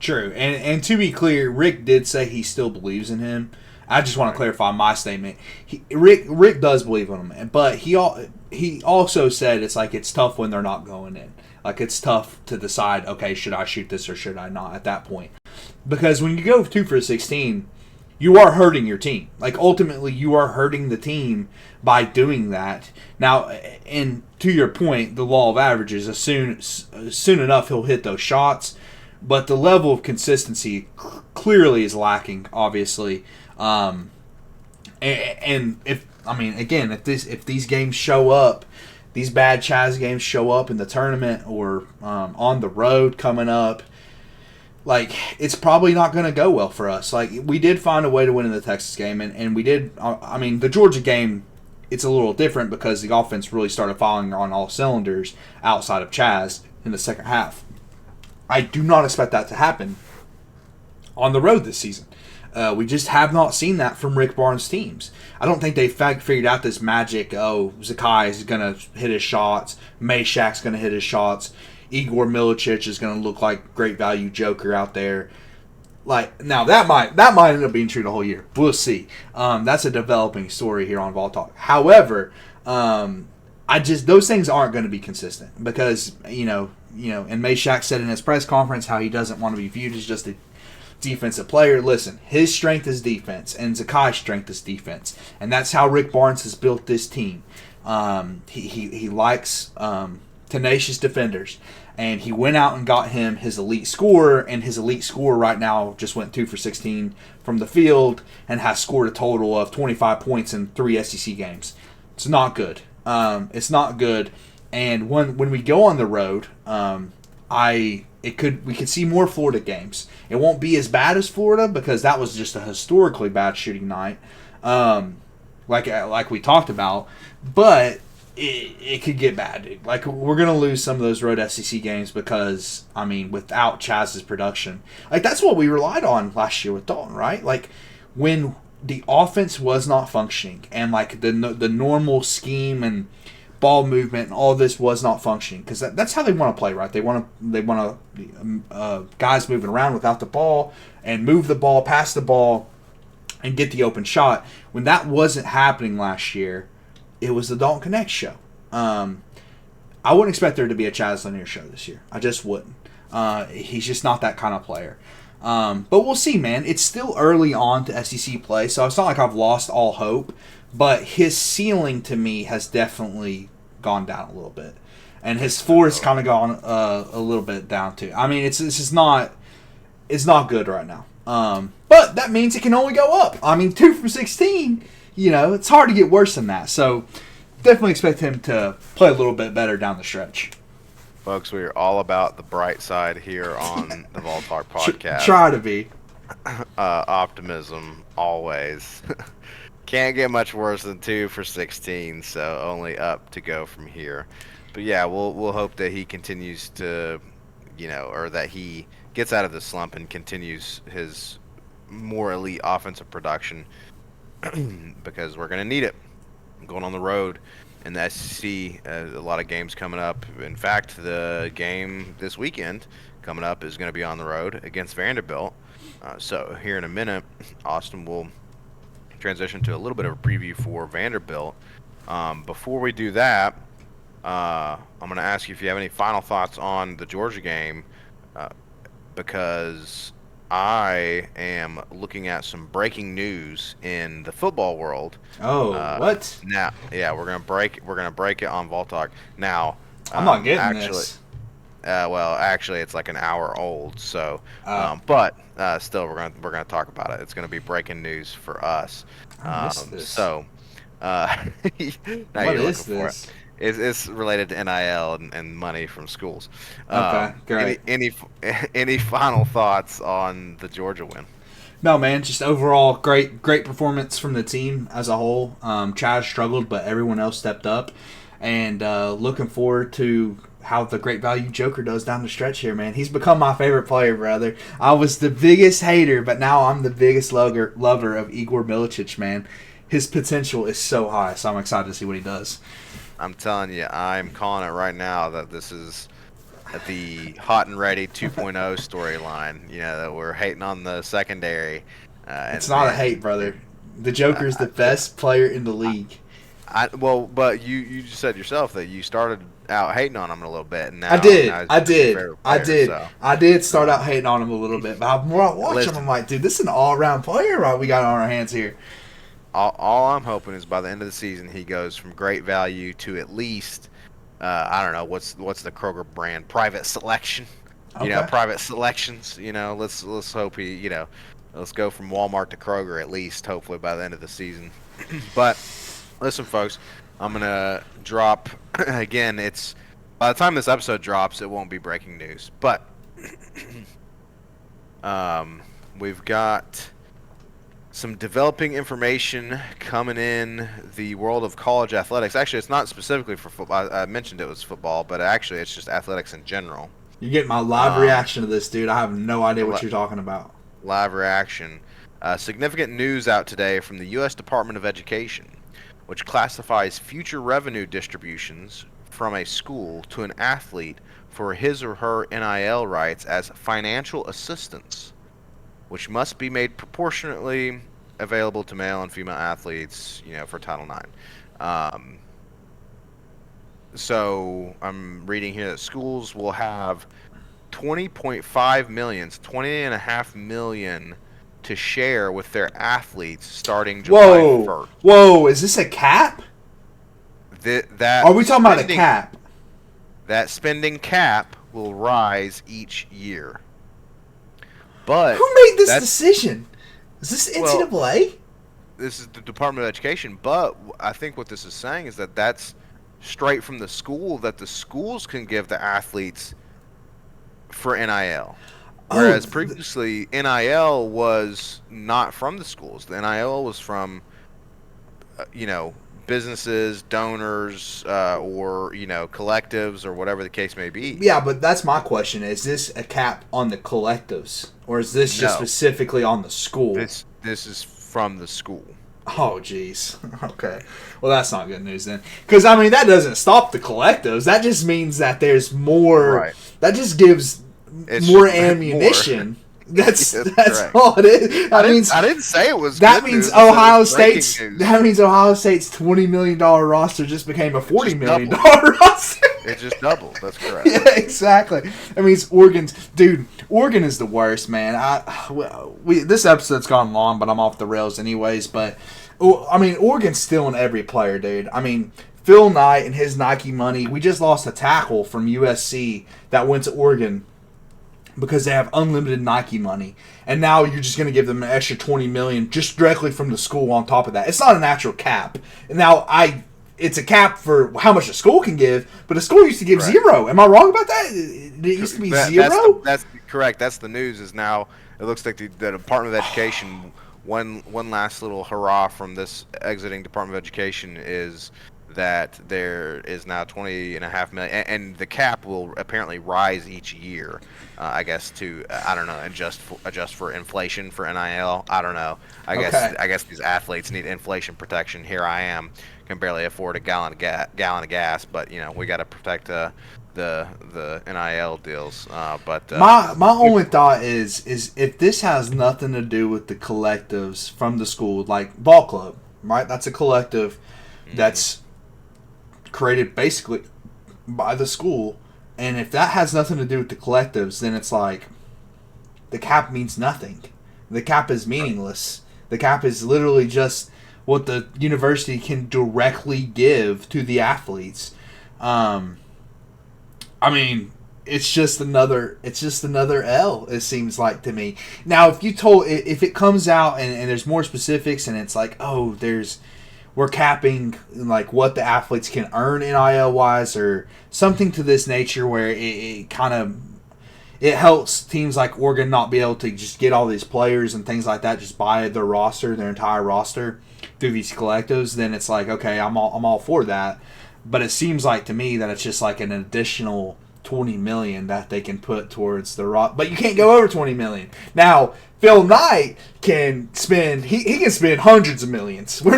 True, and to be clear, Rick did say he still believes in him. I just want to clarify my statement. Rick does believe in him, but he also said it's tough when they're not going in. Like, it's tough to decide, okay, should I shoot this or should I not at that point? Because when you go 2 for 16, you are hurting your team. Like, ultimately, you are hurting the team by doing that. Now, and to your point, the law of averages, soon enough he'll hit those shots, but the level of consistency clearly is lacking, obviously. And if these games show up, these bad Chaz games show up in the tournament or on the road coming up, like, it's probably not going to go well for us. Like, we did find a way to win in the Texas game, and we did. The Georgia game, it's a little different because the offense really started firing on all cylinders outside of Chaz in the second half. I do not expect that to happen on the road this season. We just have not seen that from Rick Barnes' teams. I don't think they've figured out this magic, Zakai is going to hit his shots, Meshak's going to hit his shots, Igor Milicic is going to look like great value joker out there. Like, now that might end up being true the whole year. We'll see. That's a developing story here on Vol Talk. However, those things aren't going to be consistent because, and Meshak said in his press conference how he doesn't want to be viewed as just a defensive player. Listen, his strength is defense, and Zakai's strength is defense, and that's how Rick Barnes has built this team. He likes tenacious defenders. And he went out and got him his elite scorer, and his elite scorer right now just went 2 for 16 from the field and has scored a total of 25 points in 3 SEC games. It's not good. It's not good. And when we go on the road, we could see more Florida games. It won't be as bad as Florida because that was just a historically bad shooting night, like we talked about. But it could get bad, dude. Like, we're gonna lose some of those road SEC games because, I mean, without Chaz's production, like, that's what we relied on last year with Dalton, right? Like, when the offense was not functioning and like the normal scheme and ball movement and all this was not functioning, because that's how they want to play, right? They want guys moving around without the ball and move the ball, pass the ball, and get the open shot. When that wasn't happening last year, it was the Dalton Connect show. I wouldn't expect there to be a Chaz Lanier show this year. I just wouldn't. He's just not that kind of player. But we'll see, man. It's still early on to SEC play, so it's not like I've lost all hope. But his ceiling to me has definitely gone down a little bit, and his floor has kind of gone a little bit down too. I mean, it's not good right now. But that means it can only go up. I mean, 2 from 16. It's hard to get worse than that. So definitely expect him to play a little bit better down the stretch. Folks, we are all about the bright side here on the Vol Talk podcast. Try to be. Optimism always. Can't get much worse than 2 for 16, so only up to go from here. But yeah, we'll hope that he continues to, or that he gets out of the slump and continues his more elite offensive production, because we're going to need it. Going on the road in the SEC, a lot of games coming up. In fact, the game this weekend coming up is going to be on the road against Vanderbilt. So here in a minute, Austin will transition to a little bit of a preview for Vanderbilt. Before we do that, I'm going to ask you if you have any final thoughts on the Georgia game, because I am looking at some breaking news in the football world. Oh, what? Now, yeah, we're gonna break it on Vol Talk. Now, I'm not getting this. Well, actually, it's like an hour old. So, but still, we're gonna talk about it. It's gonna be breaking news for us. I missed this. So, now what you're is looking this? for it. It's related to NIL and money from schools. Okay, great. Any final thoughts on the Georgia win? No, man, just overall great performance from the team as a whole. Chaz struggled, but everyone else stepped up. And looking forward to how the great value Joker does down the stretch here, man. He's become my favorite player, brother. I was the biggest hater, but now I'm the biggest lover of Igor Milicic, man. His potential is so high, so I'm excited to see what he does. I'm telling you, I'm calling it right now that this is the hot and ready 2.0 storyline. That we're hating on the secondary. It's not a hate, brother. The Joker is the best player in the league. But you just said yourself that you started out hating on him a little bit, and now I did start So, out hating on him a little bit, but the more I watch him, I'm like, dude, this is an all-around player we got on our hands here. All I'm hoping is by the end of the season he goes from great value to at least I don't know what's the Kroger brand, private selection. Okay. Private selections. Let's hope he let's go from Walmart to Kroger at least, hopefully by the end of the season. But listen, folks, I'm gonna drop again. It's by the time this episode drops, it won't be breaking news, but we've got some developing information coming in the world of college athletics. Actually, it's not specifically for football. I mentioned it was football, but actually it's just athletics in general. You get my live reaction to this, dude. I have no idea what you're talking about. Live reaction. Significant news out today from the U.S. Department of Education, which classifies future revenue distributions from a school to an athlete for his or her NIL rights as financial assistance, which must be made proportionately available to male and female athletes, for Title IX. So I'm reading here that schools will have $20.5 million, $20.5 million to share with their athletes starting July 1st. Whoa, is this a cap? That Are we talking about a cap? that spending cap will rise each year. But who made this decision? Is this NCAA? Well, this is the Department of Education, but I think what this is saying is that that's straight from the school, that the schools can give the athletes for NIL. Whereas previously, NIL was not from the schools. The NIL was from, businesses, donors, or, collectives or whatever the case may be. Yeah, but that's my question. Is this a cap on the collectives? Or is this just specifically on the school? This is from the school. Oh, jeez. Okay. Well, that's not good news then. Because, I mean, that doesn't stop the collectives. That just means that there's more. Right. That just gives more ammunition. More. That's all it is. I didn't say it was. That means Ohio State's. That means Ohio State's $20 million roster just became a $40 million roster. It just doubled. That's correct. Yeah, exactly. That means Oregon is the worst, man. This episode's gone long, but I'm off the rails anyways. But I mean, Oregon's stealing every player, dude. I mean, Phil Knight and his Nike money. We just lost a tackle from USC that went to Oregon because they have unlimited Nike money, and now you're just going to give them an extra $20 million just directly from the school on top of that. It's not an actual cap. Now it's a cap for how much a school can give, but a school used to give zero. Am I wrong about that? It used to be zero? That's correct. That's the news. Is now it looks like the Department of Education. One last little hurrah from this exiting Department of Education is that there is now $20.5 million, and the cap will apparently rise each year. I guess to I don't know, adjust for inflation for NIL. I don't know. I guess these athletes need inflation protection. Here I can barely afford a gallon of gas, but we got to protect the NIL deals. But my only thought is if this has nothing to do with the collectives from the school, like ball club, right? That's a collective that's created basically by the school, and if that has nothing to do with the collectives, then it's like the cap means nothing. The cap is meaningless. The cap is literally just what the university can directly give to the athletes. I mean, it's just another L, it seems like to me. Now, if it comes out and there's more specifics and it's like, we're capping like what the athletes can earn NIL wise or something to this nature, where it helps teams like Oregon not be able to just get all these players and things like that, just buy their entire roster through these collectives. Then it's like, okay, I'm all for that. But it seems like to me that it's just like an additional $20 million that they can put towards the roster. But you can't go over $20 million. Now, Phil Knight can spend he can spend hundreds of millions. We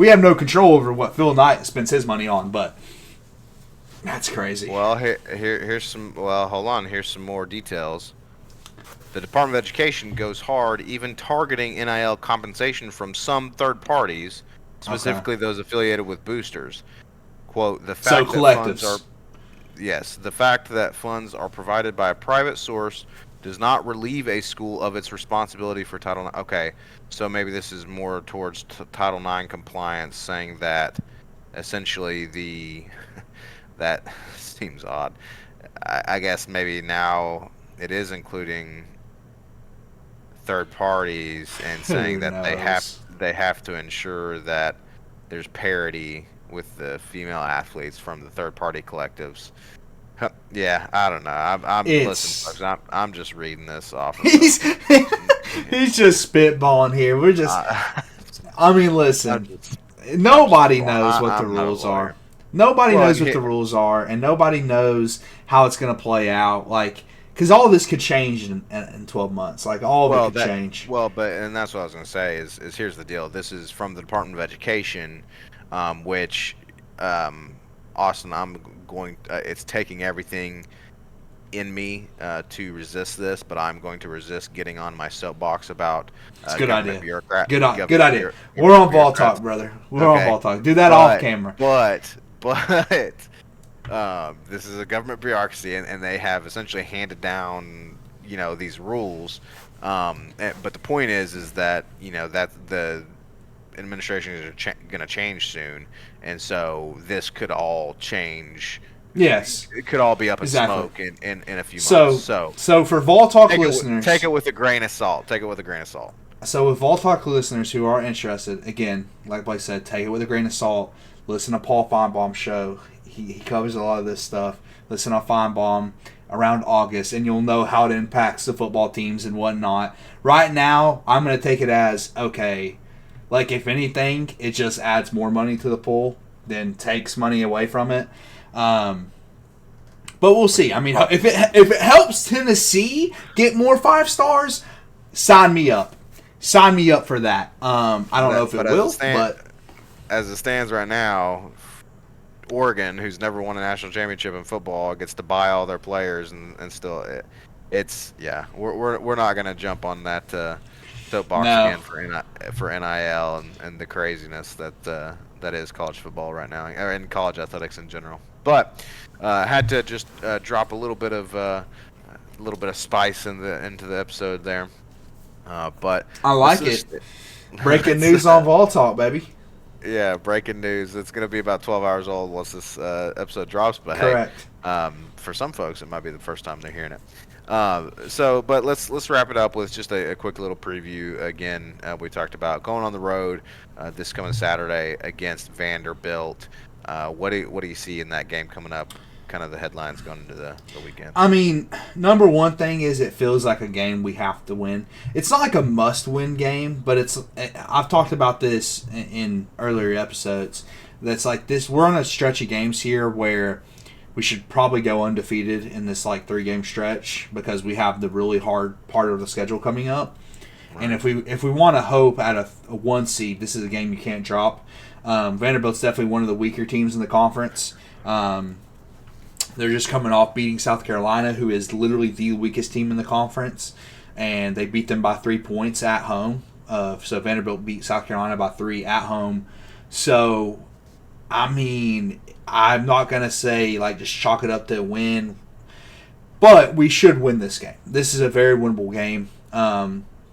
have no control over what Phil Knight spends his money on, but that's crazy. Well, here's some hold on, here's some more details. The Department of Education goes hard, even targeting NIL compensation from some third parties, specifically those affiliated with boosters. Quote, the fact that funds are provided by a private source does not relieve a school of its responsibility for Title IX. Okay, so maybe this is more towards Title IX compliance, saying that essentially that seems odd. I guess maybe now it is including third parties and saying that they have to ensure that there's parity with the female athletes from the third-party collectives. Yeah, I don't know. Listen, folks, I'm just reading this off. He's just spitballing here. We're just. I mean, listen. Nobody knows what the rules are. Nobody knows what the rules are, and nobody knows how it's going to play out. Like, because all this could change in 12 months. Like, all of it could change. Well, and that's what I was going to say is here's the deal. This is from the Department of Education, which, Austin, it's taking everything in me to resist this, but I'm going to resist getting on my soapbox about good idea. Good idea. We're on ball talk, brother. We're on ball talk. Do that off camera. But this is a government bureaucracy, and they have essentially handed down, these rules. But the point is that that the administration is going to change soon, and so this could all change. Yes, It could all be up in exactly. smoke in a few months. So for Vol Talk listeners, take it with a grain of salt. Take it with a grain of salt. So with Vol Talk listeners who are interested, again, like Blake said, take it with a grain of salt. Listen to Paul Feinbaum's show. He covers a lot of this stuff. Listen to Feinbaum around August, and you'll know how it impacts the football teams and whatnot. Right now, I'm going to take it as, okay, like if anything, it just adds more money to the pool than takes money away from it. But we'll see. I mean, if it helps Tennessee get more 5 stars, sign me up. Sign me up for that. I don't know if it will, but as it stands right now, Oregon, who's never won a national championship in football, gets to buy all their players, and still, we're not gonna jump on that soapbox again for NIL and the craziness that is college football right now, or in college athletics in general. But had to just drop a little bit of spice into the episode there. But I like it. Breaking news on Vol Talk, baby. Yeah, breaking news. It's going to be about 12 hours old once this episode drops. But correct. Hey, for some folks, it might be the first time they're hearing it. But let's wrap it up with just a quick little preview. Again, we talked about going on the road this coming Saturday against Vanderbilt. What do you see in that game coming up? Kind of the headlines going into the weekend. I mean, number one thing is it feels like a game we have to win. It's not like a must-win game, but I've talked about this in earlier episodes. That's like this. We're on a stretch of games here where we should probably go undefeated in this like 3-game stretch because we have the really hard part of the schedule coming up. Right. And if we want to hope at a 1 seed, this is a game you can't drop. Vanderbilt's definitely one of the weaker teams in the conference. They're just coming off beating South Carolina, who is literally the weakest team in the conference, and they beat them by 3 points at home. So Vanderbilt beat South Carolina by 3 at home. So, I mean, I'm not going to say, like, just chalk it up to a win, but we should win this game. This is a very winnable game.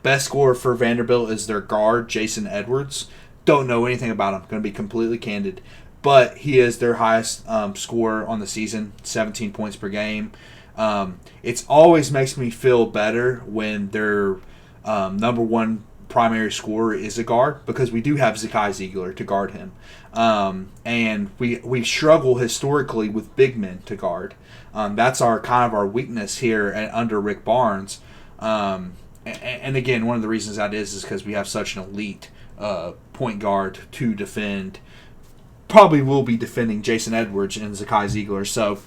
Best scorer for Vanderbilt is their guard, Jason Edwards. Don't know anything about him. Going to be completely candid. But he is their highest scorer on the season, 17 points per game. It always makes me feel better when their number one primary scorer is a guard because we do have Zakai Ziegler to guard him. And we struggle historically with big men to guard. That's our weakness here under Rick Barnes. And again, one of the reasons that is because we have such an elite point guard to defend. Probably will be defending Jason Edwards and Zakai Ziegler. So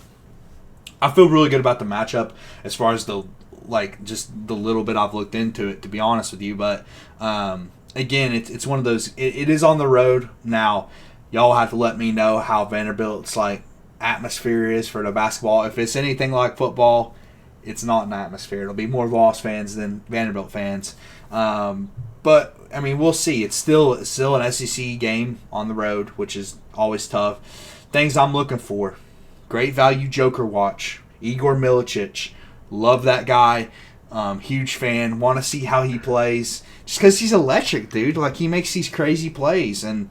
I feel really good about the matchup as far as just the little bit I've looked into it, to be honest with you. But again, it's one of those. It is on the road now. Y'all have to let me know how Vanderbilt's atmosphere is for the basketball. If it's anything like football, it's not an atmosphere. It'll be more Vols fans than Vanderbilt fans. But I mean, we'll see. It's still an SEC game on the road, which is always tough. Things I'm looking for: great value Joker watch. Igor Milicic, love that guy. Huge fan. Want to see how he plays, just because he's electric, dude. Like he makes these crazy plays, and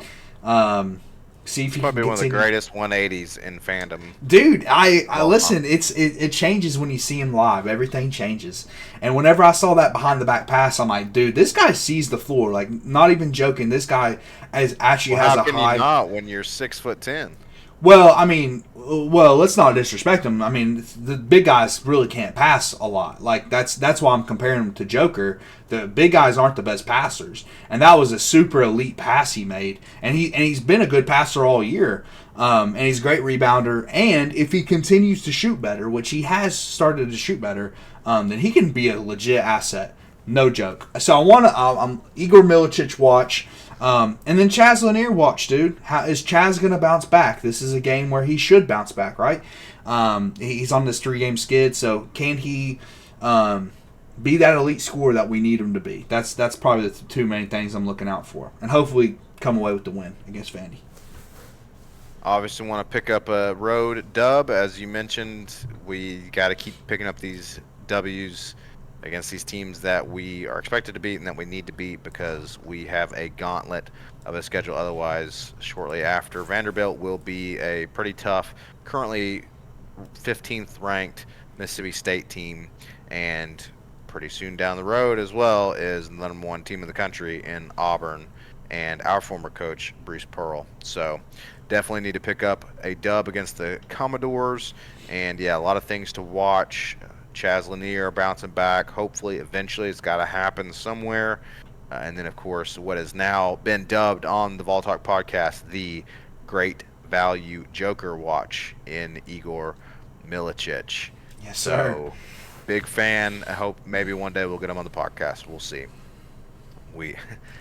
see if he might can be one of the greatest 180s in fandom. Dude, I listen. It changes when you see him live. Everything changes. And whenever I saw that behind the back pass, I'm like, dude, this guy sees the floor. Like, not even joking. This guy has a high. How can you not when you're 6'10"? Well, I mean, let's not disrespect him. I mean, the big guys really can't pass a lot. Like that's why I'm comparing him to Joker. The big guys aren't the best passers, and that was a super elite pass he made. And he's been a good passer all year. And he's a great rebounder. And if he continues to shoot better, which he has started to shoot better, then he can be a legit asset. No joke. So I want to Igor Milicic watch. And then Chaz Lanier watch, dude. How is Chaz going to bounce back? This is a game where he should bounce back, right? He's on this 3-game skid, so can he be that elite scorer that we need him to be? That's probably the 2 main things I'm looking out for. And hopefully come away with the win against Vandy. Obviously want to pick up a road dub. As you mentioned, we got to keep picking up these W's against these teams that we are expected to beat and that we need to beat because we have a gauntlet of a schedule otherwise shortly after. Vanderbilt will be a pretty tough, currently 15th ranked Mississippi State team, and pretty soon down the road as well is the number one team in the country in Auburn and our former coach, Bruce Pearl. So definitely need to pick up a dub against the Commodores. And yeah, a lot of things to watch. Chaz Lanier bouncing back. Hopefully, eventually, it's got to happen somewhere. And then, of course, what has now been dubbed on the Vol Talk podcast, the Great Value Joker Watch in Igor Milicic. Yes, So, sir. big fan. I hope maybe one day we'll get him on the podcast. We'll see. We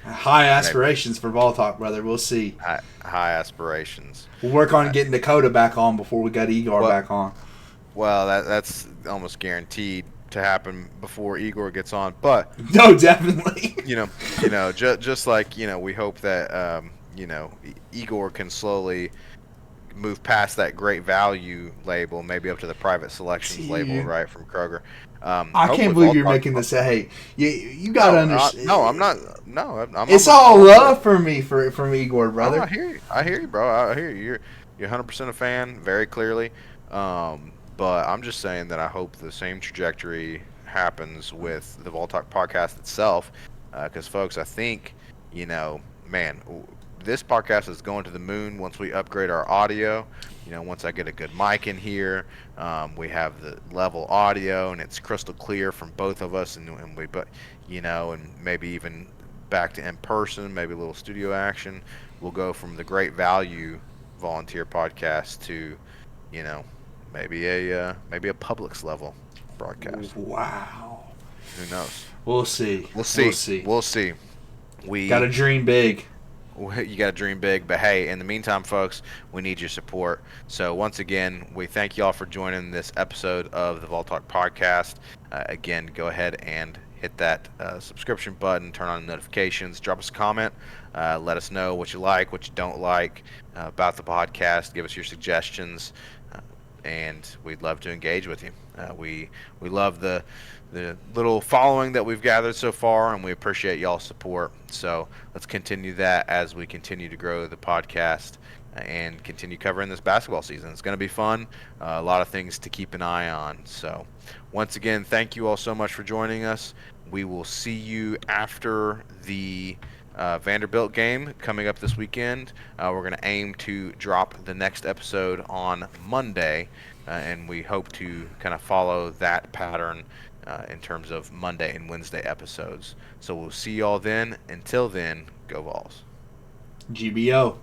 High aspirations for ball talk, brother. We'll see. high aspirations. We'll work on getting Dakota back on before we got Igor back on. Well, that's almost guaranteed to happen before Igor gets on. But No, definitely. just like we hope that Igor can slowly move past that great value label, maybe up to the private selections label, right, from Kroger. I can't believe you're making this. Hey, you got to understand. No, I'm not. No, it's all love for me from Igor, brother. Oh, I hear you, bro. I hear you. You're 100% a fan, very clearly. But I'm just saying that I hope the same trajectory happens with the Vol Talk podcast itself. Because, folks, I think, man, this podcast is going to the moon once we upgrade our audio. Once I get a good mic in here, we have the level audio and it's crystal clear from both of us, and maybe even back to in person, maybe a little studio action. We'll go from the Great Value volunteer podcast to, maybe a Publix level broadcast. Wow. Who knows? We'll see. We'll see. We got to dream big. You got to dream big, but hey, in the meantime, folks, we need your support. So once again, we thank you all for joining this episode of the Vol Talk podcast. Again, go ahead and hit that subscription button, turn on notifications, drop us a comment, let us know what you like, what you don't like about the podcast, give us your suggestions, and we'd love to engage with you. We love the little following that we've gathered so far, and we appreciate y'all's support. So let's continue that as we continue to grow the podcast and continue covering this basketball season. It's going to be fun. A lot of things to keep an eye on. So once again, thank you all so much for joining us. We will see you after the Vanderbilt game coming up this weekend. We're going to aim to drop the next episode on Monday, and we hope to kind of follow that pattern in terms of Monday and Wednesday episodes. So we'll see y'all then. Until then, go Vols. GBO.